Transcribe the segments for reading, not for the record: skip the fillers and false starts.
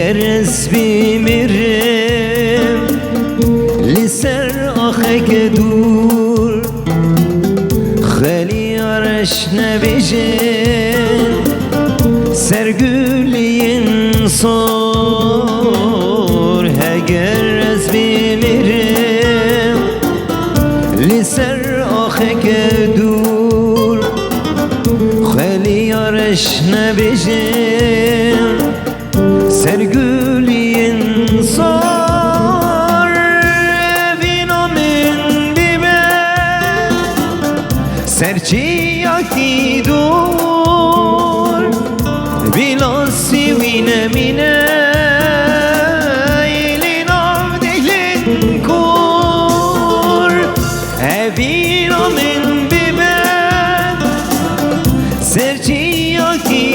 گرس بیمیرم لسر آخه دور خیلی آرش نبیجن سرگولین صور هگر از بیمیرم لسر آخه دور خیلی آرش نبیجن سرگولین صور وینو من بیبه سرچی یکی دور بیلاسی وینه مینه ایلین آف دیلین کور وینو من بیبه سرچی یکی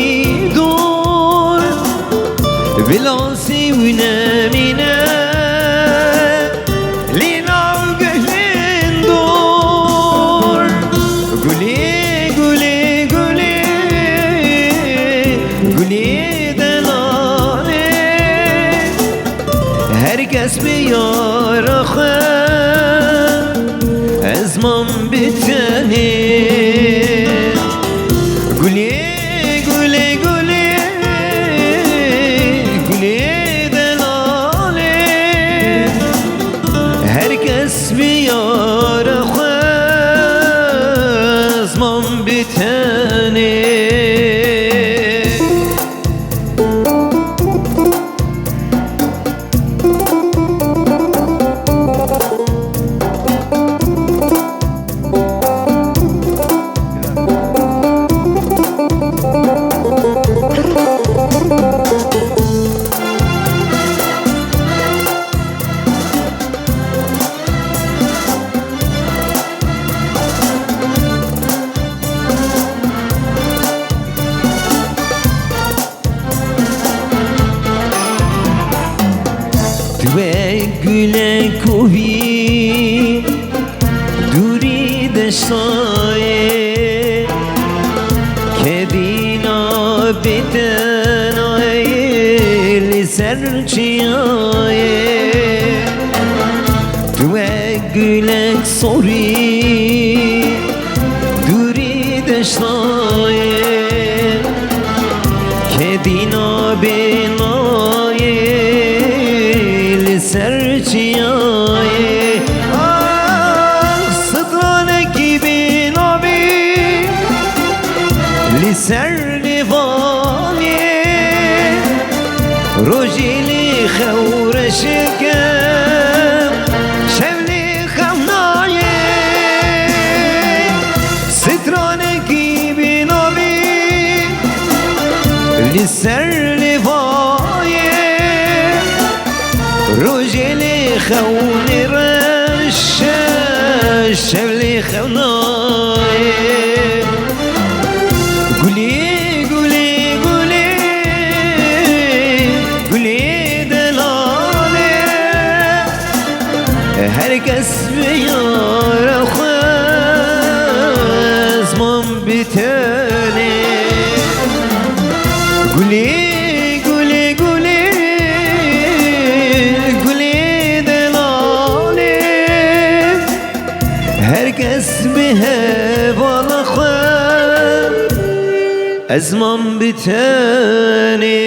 دور بیلاسی وینه مینه herkes bir yara ezmam biteni guli guli guli guli delale herkes bir yara ezmam biteni ve güle kovi duri deşaye kedina biten ayeli serçiyaye ve güle sori duri deşaye kedina benaye serçiyaye ah sıtrane gibi nabi liser livaniye rojili khawreşkem şevli khavnaye sıtrane gibi nabi liser livaniye رجلي خوني رشاش شبلي خوناي قولي قولي قولي قولي دلالي herkes بيار خواز من بتاني قولي herkes bir hevala khwar ezmam bitani